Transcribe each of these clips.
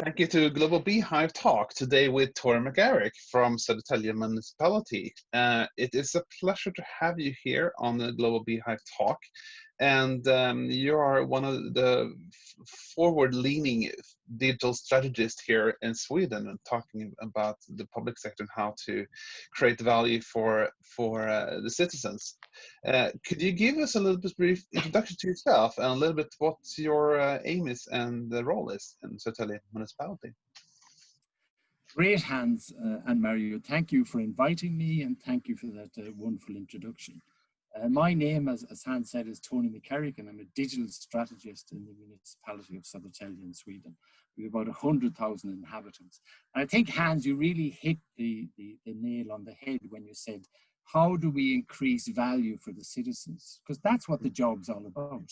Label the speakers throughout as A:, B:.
A: Thank you to Global Beehive Talk today with Tor McCarrick from Södertälje Municipality. It is a pleasure to have you here on the Global Beehive Talk. And you are one of the forward-leaning digital strategists here in Sweden, and talking about the public sector and how to create value for the citizens. Could you give us a little bit brief introduction to yourself and a little bit what your aim is and the role is in Södertälje Municipality?
B: Great, Hans and Mario. Thank you for inviting me, and thank you for that wonderful introduction. My name, as Hans said, is Tony McCarrick, and I'm a digital strategist in the municipality of Södertälje in Sweden. We have about 100,000 inhabitants. And I think, Hans, you really hit the nail on the head when you said, how do we increase value for the citizens? Because that's what the job's all about.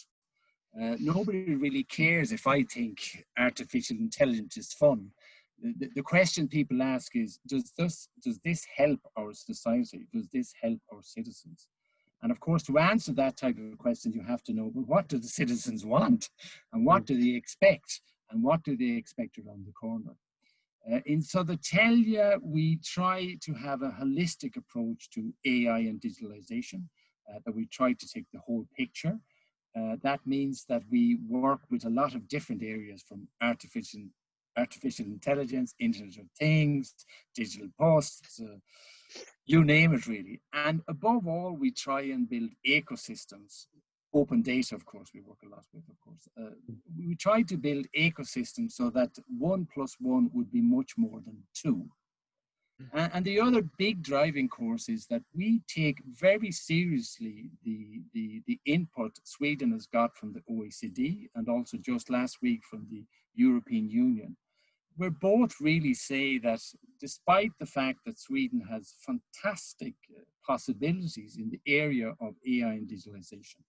B: Nobody really cares if I think artificial intelligence is fun. The question people ask is, does this help our society? Does this help our citizens? And of course, to answer that type of question, you have to know, well, what do the citizens want? And what do they expect? And what do they expect around the corner? In Södertälje, we try to have a holistic approach to AI and digitalization, that we try to take the whole picture. That means that we work with a lot of different areas, from artificial intelligence, Internet of Things, digital posts, you name it really. And above all, we try and build ecosystems. Open data, of course, we work a lot with, of course. We try to build ecosystems so that 1 + 1 would be much more than 2. And the other big driving force is that we take very seriously the input Sweden has got from the OECD, and also just last week from the European Union. We both really say that despite the fact that Sweden has fantastic possibilities in the area of AI and digitalization,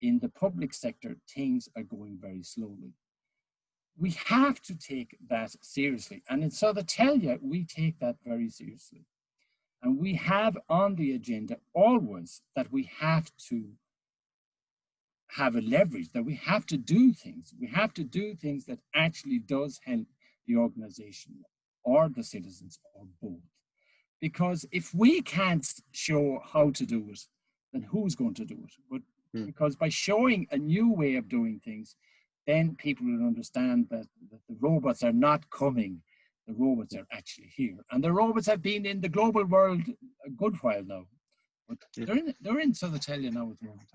B: in the public sector, things are going very slowly. We have to take that seriously. And in Södertälje, we take that very seriously. And we have on the agenda always that we have to have a leverage, that we have to do things. We have to do things that actually does help the organization or the citizens or both. Because if we can't show how to do it, then who's going to do it? But because by showing a new way of doing things, then people will understand that the robots are not coming. The robots are actually here. And the robots have been in the global world a good while now. But they're in Södertälje now at the moment.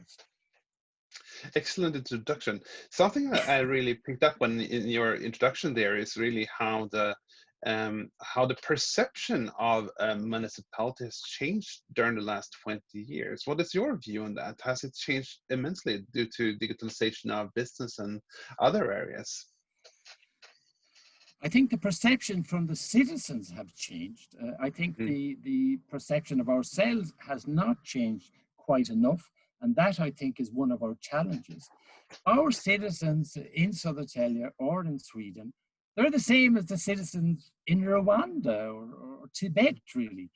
A: Excellent introduction. Something I really picked up on in your introduction there is really how the perception of municipality has changed during the last 20 years. What is your view on that? Has it changed immensely due to digitalization of business and other areas?
B: I think the perception from the citizens have changed. I think the perception of ourselves has not changed quite enough. And that, I think, is one of our challenges. Our citizens in Södertälje or in Sweden, they're the same as the citizens in Rwanda or Tibet, really.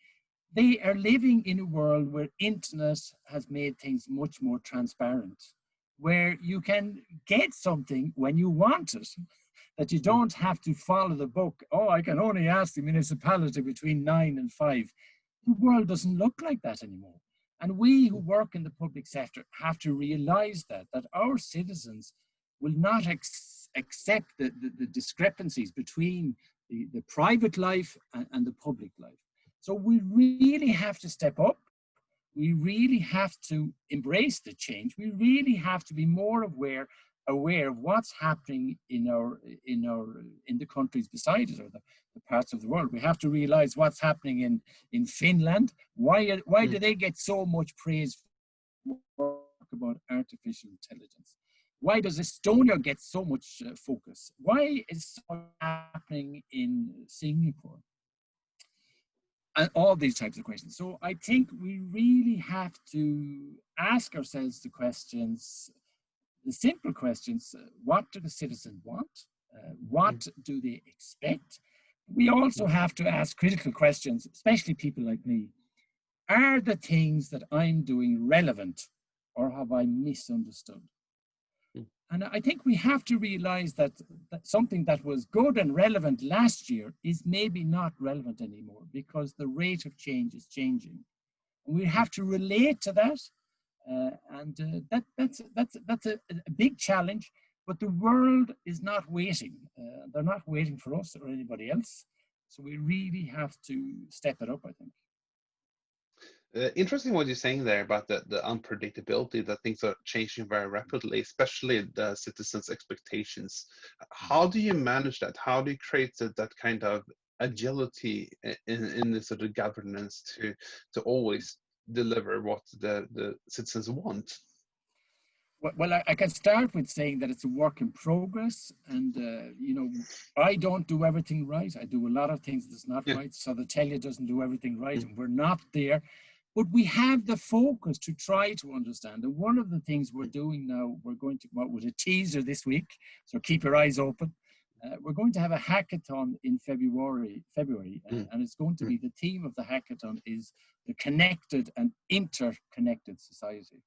B: They are living in a world where internet has made things much more transparent, where you can get something when you want it, that you don't have to follow the book. Oh, I can only ask the municipality between 9 and 5. The world doesn't look like that anymore. And we who work in the public sector have to realize that our citizens will not accept the discrepancies between the private life and the public life. So we really have to step up. We really have to embrace the change. We really have to be more aware of what's happening in the countries beside us, or the parts of the world. We have to realize what's happening in Finland. Why do they get so much praise for about artificial intelligence? Why does Estonia get so much focus? Why is so happening in Singapore? And all these types of questions. So I think we really have to ask ourselves the simple questions. What do the citizens want? What do they expect? We also have to ask critical questions, especially people like me. Are the things that I'm doing relevant, or have I misunderstood? And I think we have to realize that something that was good and relevant last year is maybe not relevant anymore because the rate of change is changing. And we have to relate to that. That's a big challenge, but the world is not waiting. They're not waiting for us or anybody else. So we really have to step it up, I think.
A: Interesting what you're saying there about the unpredictability, that things are changing very rapidly, especially the citizens' expectations. How do you manage that? How do you create that kind of agility in the sort of governance to always deliver what the citizens want?
B: Well, I can start with saying that it's a work in progress, and you know, I don't do everything right. I do a lot of things that's not right. Södertälje doesn't do everything right, and we're not there. But we have the focus to try to understand. And one of the things we're doing now, we're going to come out with a teaser this week, so keep your eyes open. We're going to have a hackathon in February, and it's going to be, the theme of the hackathon is the connected and interconnected society.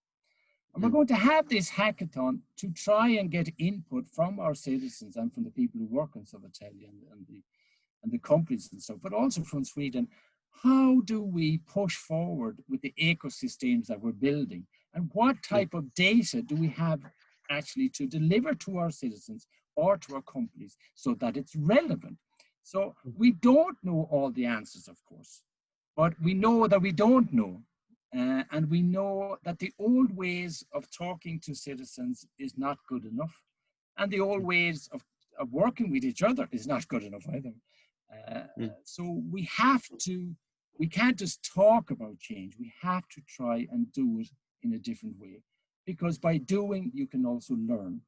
B: And we're going to have this hackathon to try and get input from our citizens and from the people who work in Södertälje and the companies and stuff, but also from Sweden. How do we push forward with the ecosystems that we're building? And what type of data do we have actually to deliver to our citizens or to our companies so that it's relevant? So we don't know all the answers, of course, but we know that we don't know. And we know that the old ways of talking to citizens is not good enough. And the old ways of working with each other is not good enough either. So we can't just talk about change. We have to try and do it in a different way, because by doing, you can also learn.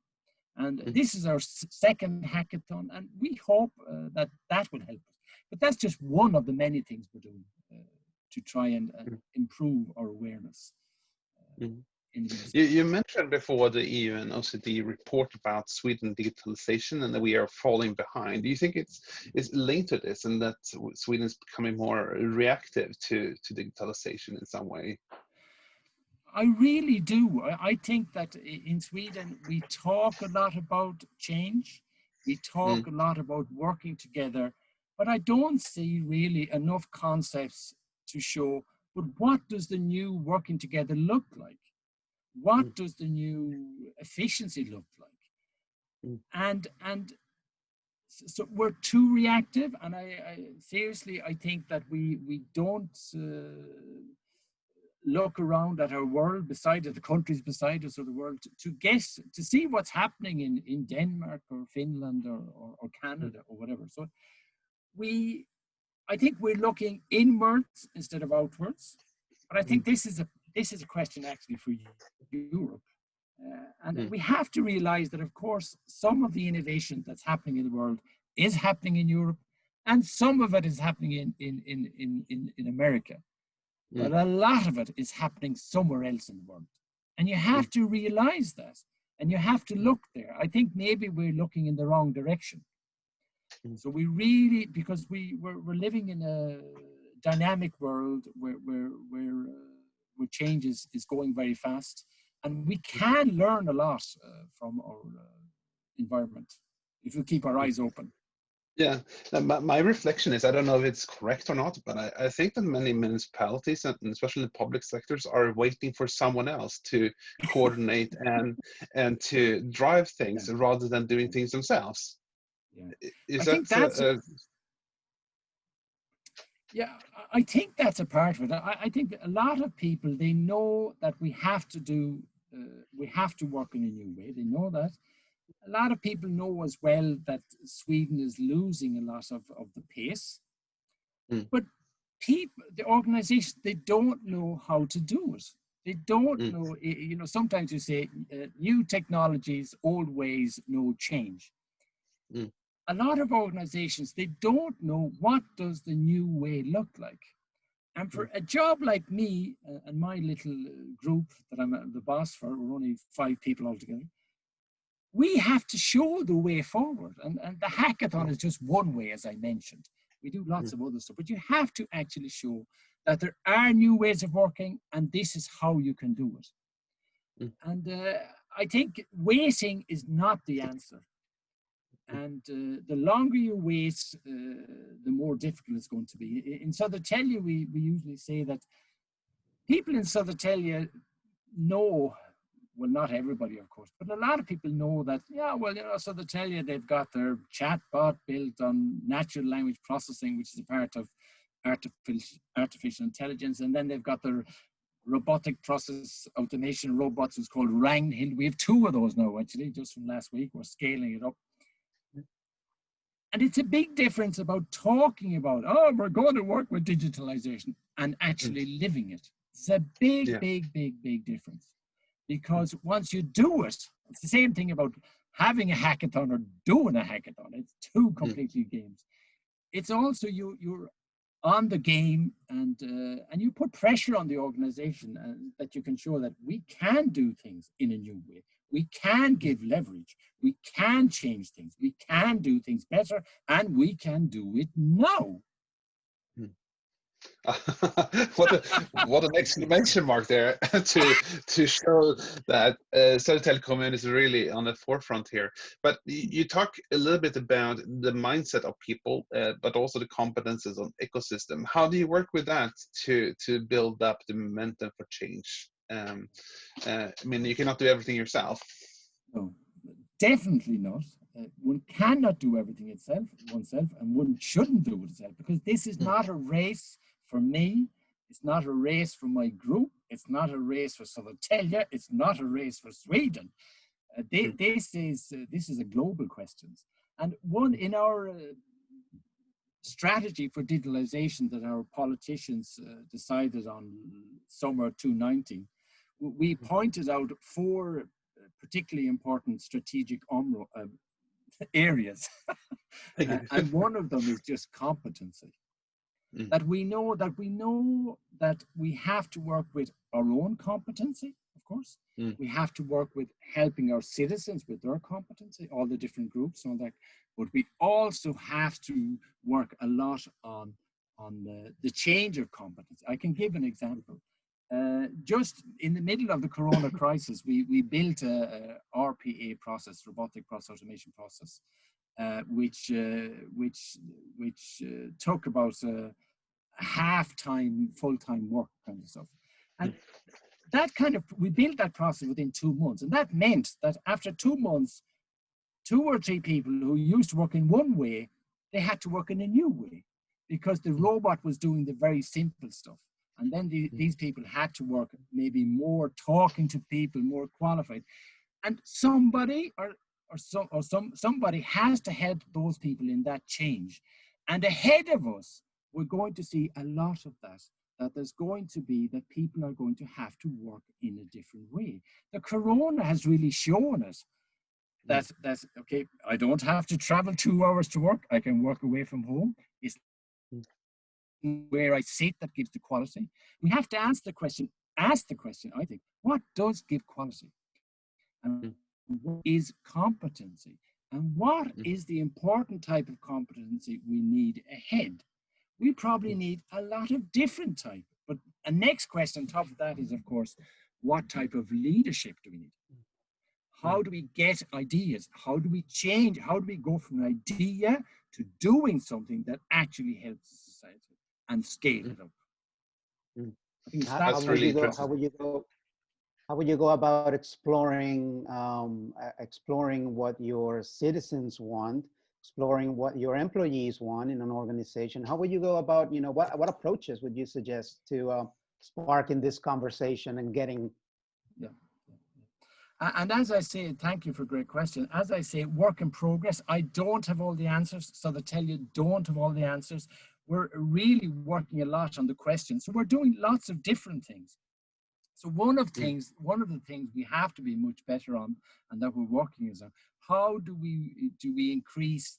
B: And this is our second hackathon, and we hope that will help us. But that's just one of the many things we're doing to try and improve our awareness.
A: You mentioned before the EU and OECD report about Sweden digitalization and that we are falling behind. Do you think it's linked to this, and that Sweden is becoming more reactive to digitalization in some way?
B: I really do. I think that in Sweden, we talk a lot about change. We talk a lot about working together, but I don't see really enough concepts to show, but what does the new working together look like? What does the new efficiency look like? And so we're too reactive, and I seriously, I think that we don't look around at our world beside us, the countries beside us, or the world to see what's happening in Denmark or Finland or Canada or whatever. So I think we're looking inwards instead of outwards, but I think this is a question actually for Europe, and we have to realize that, of course, some of the innovation that's happening in the world is happening in Europe, and some of it is happening in America, but a lot of it is happening somewhere else in the world, and you have to realize that, and you have to look there. I think maybe we're looking in the wrong direction. So we really, because we're living in a dynamic world where change is going very fast, and we can learn a lot from our environment if we keep our eyes open.
A: Yeah, my reflection is, I don't know if it's correct or not, but I think that many municipalities, and especially the public sectors, are waiting for someone else to coordinate and to drive things rather than doing things themselves.
B: I think that's a part of it. I think a lot of people, they know that we have to work in a new way. They know that. A lot of people know as well that Sweden is losing a lot of the pace. But the organizations, they don't know how to do it. They don't know, you know, sometimes you say new technologies, old ways, no change. A lot of organizations, they don't know what does the new way look like. And for a job like me and my little group that I'm the boss for, we're only 5 people altogether, we have to show the way forward. And the hackathon is just one way, as I mentioned. We do lots of other stuff, but you have to actually show that there are new ways of working, and this is how you can do it. And I think waiting is not the answer. And the longer you wait, the more difficult it's going to be. In Södertälje, we usually say that people in Södertälje know, well, not everybody, of course, but a lot of people know that, yeah, well, you know, Södertälje, they've got their chatbot built on natural language processing, which is a part of artificial intelligence. And then they've got their robotic process automation robots, it's called Ragnhild. We have 2 of those now, actually, just from last week. We're scaling it up. And it's a big difference about talking about, oh, we're going to work with digitalization, and actually living it. It's a big, big difference. Because once you do it, it's the same thing about having a hackathon or doing a hackathon. It's 2 completely games. It's also you're on the game, and you put pressure on the organization that you can show that we can do things in a new way. We can give leverage. We can change things. We can do things better, and we can do it now.
A: What an exclamation mark there to show that Södertälje Kommun is really on the forefront here. But you talk a little bit about the mindset of people, but also the competences on ecosystem. How do you work with that to build up the momentum for change? I mean, you cannot do everything yourself.
B: No, definitely not. One cannot do everything oneself, and one shouldn't do it itself, because this is not a race for me. It's not a race for my group. It's not a race for Södertälje. It's not a race for Sweden. This is a global question. And one in our strategy for digitalization that our politicians decided on summer 2019, we pointed out 4 particularly important strategic areas. And one of them is just competency. That we know that we have to work with our own competency, of course. We have to work with helping our citizens with their competency, all the different groups and all that. But we also have to work a lot on the change of competence. I can give an example. Just in the middle of the Corona crisis, we built a RPA process, robotic process automation process, which took about half-time, full-time work kind of stuff. And that we built that process within 2 months. And that meant that after 2 months, 2 or 3 people who used to work in one way, they had to work in a new way, because the robot was doing the very simple stuff. And then these people had to work maybe more talking to people, more qualified. And somebody somebody has to help those people in that change. And ahead of us, we're going to see a lot of that there's going to be that people are going to have to work in a different way. The Corona has really shown us that's okay, I don't have to travel 2 hours to work. I can work away from home. It's where I sit that gives the quality. We have to ask the question, I think, what does give quality? And what is competency? And what is the important type of competency we need ahead? We probably need a lot of different types. But a next question on top of that is, of course, what type of leadership do we need? How do we get ideas? How do we change? How do we go from an idea to doing something that actually helps society and scale it up? I think
A: that's really interesting.
C: How would you go about exploring what your citizens want, exploring what your employees want in an organization? How would you go about, what approaches would you suggest to sparking this conversation and getting?
B: And as I say, thank you for a great question. As I say, work in progress. I don't have all the answers. Södertälje don't have all the answers. We're really working a lot on the questions. So we're doing lots of different things. So one of the things we have to be much better on, and that we're working is on, how do we increase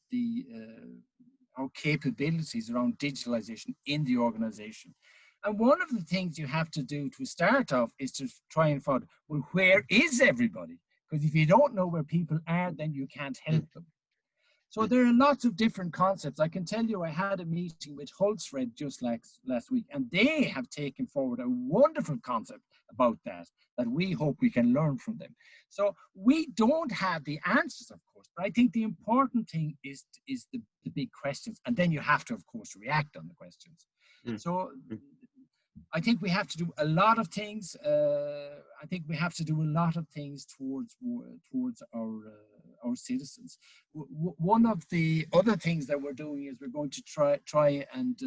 B: our capabilities around digitalization in the organization? And one of the things you have to do to start off is to try and find, well, where is everybody? Because if you don't know where people are, then you can't help them. So there are lots of different concepts. I can tell you, I had a meeting with Hultsfred just last week, and they have taken forward a wonderful concept about that we hope we can learn from them. So we don't have the answers, of course. But I think the important thing is the big questions. And then you have to, of course, react on the questions. So I think we have to do a lot of things. I think we have to do a lot of things towards our citizens. One of the other things that we're doing is we're going to try and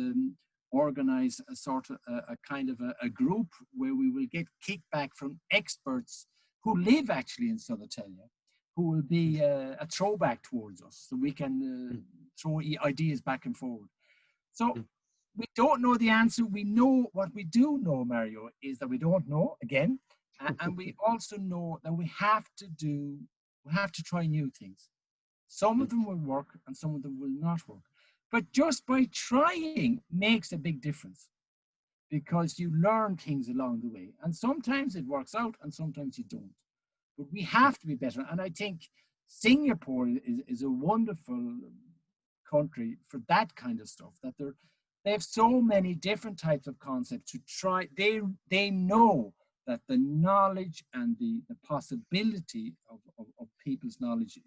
B: organize a sort of a kind of a group where we will get kickback from experts who live actually in Södertälje, who will be a throwback towards us, so we can throw ideas back and forward. So we don't know the answer. We know what we do know, Mario, is that we don't know again, and we also know that we have to try new things. Some of them will work and some of them will not work. But just by trying makes a big difference, because you learn things along the way. And sometimes it works out and sometimes you don't. But we have to be better. And I think Singapore is a wonderful country for that kind of stuff, that they have so many different types of concepts to try. They know that the knowledge and the possibility of people's knowledge,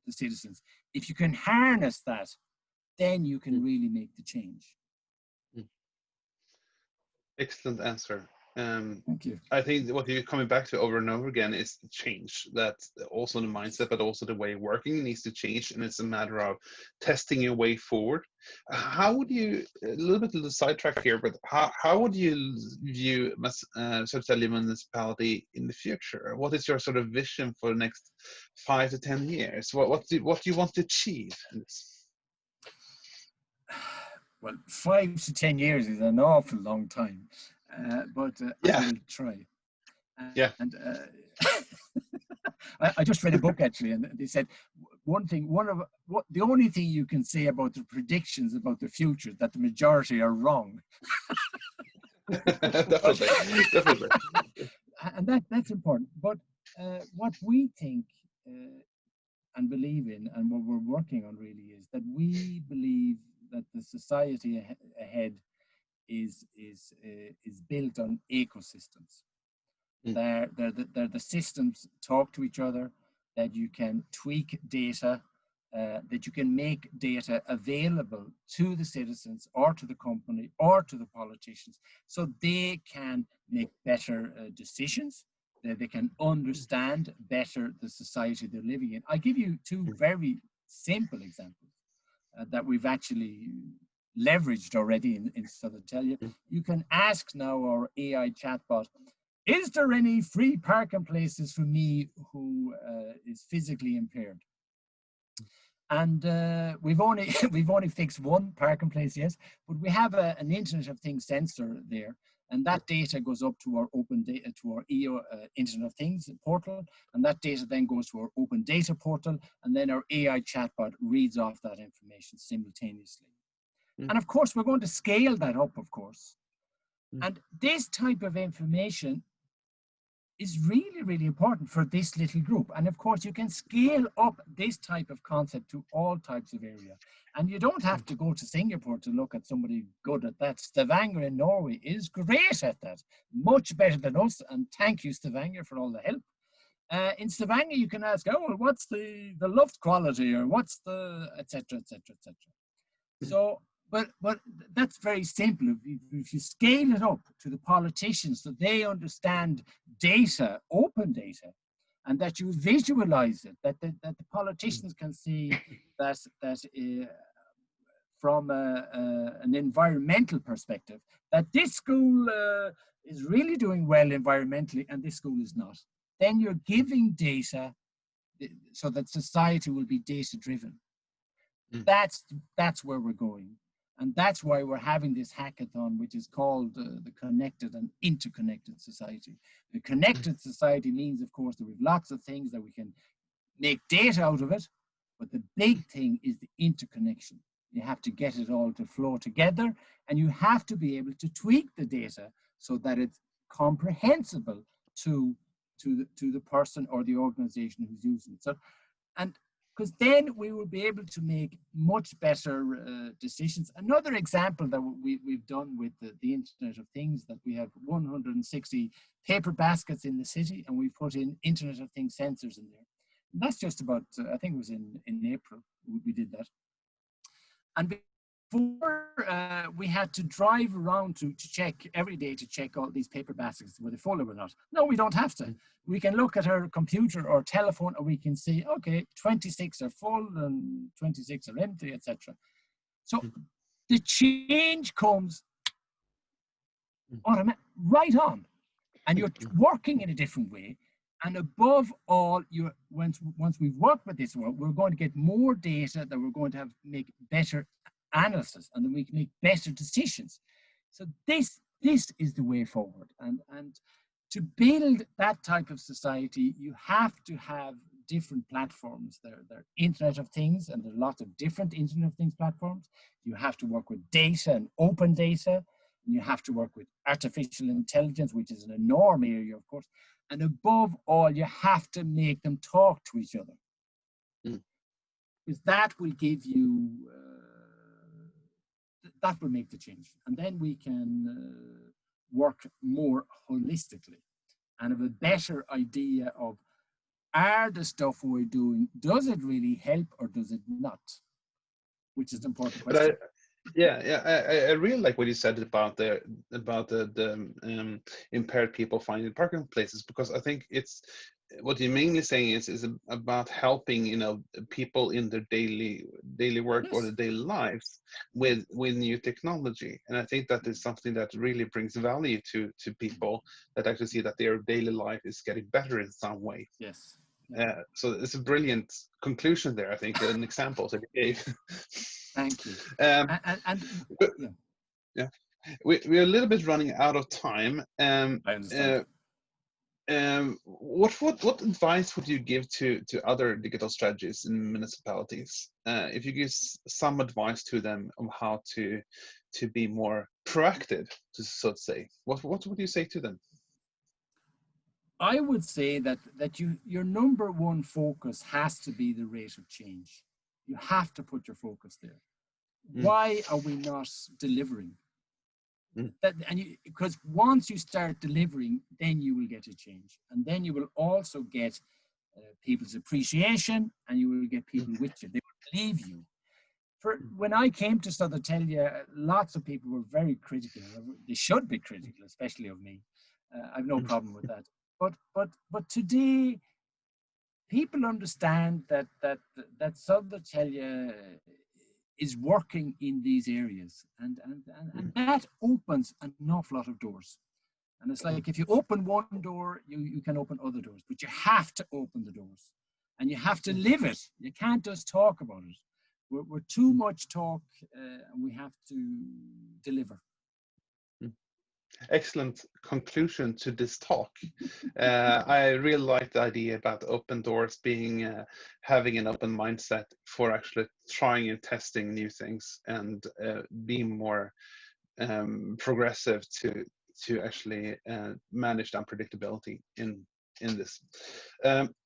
B: the citizens, if you can harness that, then you can really make the change.
A: Excellent answer.
B: Thank you.
A: I think what you're coming back to over and over again is the change. That also the mindset, but also the way working needs to change, and it's a matter of testing your way forward. How would you, a little bit of the sidetrack here, but how would you view Södertälje municipality in the future? What is your sort of vision for the next 5 to 10 years? What do you want to achieve in this?
B: Well, 5 to 10 years is an awful long time, but I will try. And I just read a book actually, and they said the only thing you can say about the predictions about the future is that the majority are wrong.
A: Definitely.
B: And that's important. But what we think and believe in, and what we're working on really, is that we believe that the society ahead is built on ecosystems. They're the systems talk to each other, that you can tweak data, that you can make data available to the citizens or to the company or to the politicians, so they can make better decisions, that they can understand better the society they're living in. I'll give you two very simple examples that we've actually leveraged already in Södertälje. You can ask now our AI chatbot, is there any free parking places for me who is physically impaired? And we've only fixed one parking place, yes, but we have an Internet of Things sensor there, and that data goes up to our open data, to our Internet of Things portal, and that data then goes to our open data portal, and then our AI chatbot reads off that information simultaneously. And of course, we're going to scale that up, of course. And this type of information is really, really important for this little group. And of course, you can scale up this type of concept to all types of area. And you don't have to go to Singapore to look at somebody good at that. Stavanger in Norway is great at that, much better than us. And thank you, Stavanger, for all the help. In Stavanger, you can ask, oh, well, what's the loft quality, or what's the, et cetera, et cetera, et cetera. So, but that's very simple. If you scale it up to the politicians so they understand data, open data, and that you visualize it, that the politicians can see that from an environmental perspective, that this school is really doing well environmentally and this school is not, then you're giving data so that society will be data driven. That's where we're going. And that's why we're having this hackathon, which is called the Connected and Interconnected Society. The connected society means, of course, that we have lots of things that we can make data out of it, but the big thing is the interconnection. You have to get it all to flow together, and you have to be able to tweak the data so that it's comprehensible to the person or the organization who's using it. So, and because then we will be able to make much better decisions. Another example that we've done with the Internet of Things, that we have 160 paper baskets in the city, and we've put in Internet of Things sensors in there. That's just about, I think it was in April we did that. And before, we had to drive around to check every day to check all these paper baskets, were they full or not. No, we don't have to. We can look at our computer or telephone and we can see, okay, 26 are full and 26 are empty, etc. So the change comes right on, and you're working in a different way. And above all, once we've worked with this, we're going to get more data that we're going to make better analysis, and then we can make better decisions. So this is the way forward. And to build that type of society, you have to have different platforms. There are Internet of Things, and there are lots of different Internet of Things platforms. You have to work with data and open data. And you have to work with artificial intelligence, which is an enormous area, of course. And above all, you have to make them talk to each other. Because that will give you, that will make the change. And then we can work more holistically and have a better idea of, are the stuff we're doing, does it really help or does it not? Which is an important question.
A: I really like what you said about the impaired people finding parking places, because I think it's what you're mainly saying is about helping, you know, people in their daily work or their daily lives with new technology. And I think that is something that really brings value to people that actually see that their daily life is getting better in some way.
B: Yes.
A: So it's a brilliant conclusion there, I think, an example that you gave.
B: Thank you.
A: We're a little bit running out of time.
B: I understand.
A: What advice would you give to other digital strategists in municipalities? If you give some advice to them on how to be more proactive, so to say, what would you say to them?
B: I would say that your number one focus has to be the rate of change. You have to put your focus there. Why are we not delivering? Because once you start delivering, then you will get a change, and then you will also get people's appreciation, and you will get people with you. They will believe you. When I came to Södertälje, lots of people were very critical. They should be critical, especially of me. I've no problem with that. But today, people understand that Södertälje is working in these areas, and that opens an awful lot of doors. And it's like, if you open one door, you can open other doors, but you have to open the doors, and you have to live it. You can't just talk about it. We're too much talk, and we have to deliver.
A: Excellent conclusion to this talk. I really like the idea about open doors, being having an open mindset for actually trying and testing new things, and being more progressive to actually manage the unpredictability in this.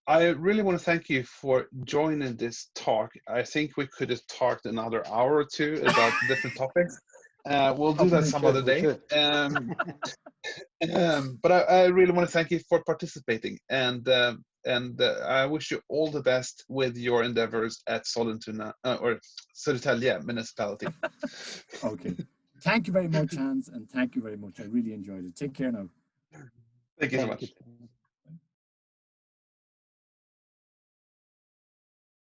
A: I really want to thank you for joining this talk. I think we could have talked another hour or two about different topics. We'll do that some other day. But I really want to thank you for participating, and I wish you all the best with your endeavors at Södertälje municipality.
B: Okay. Thank you very much, Hans, and thank you very much. I really enjoyed it. Take care now.
A: Thank you so much.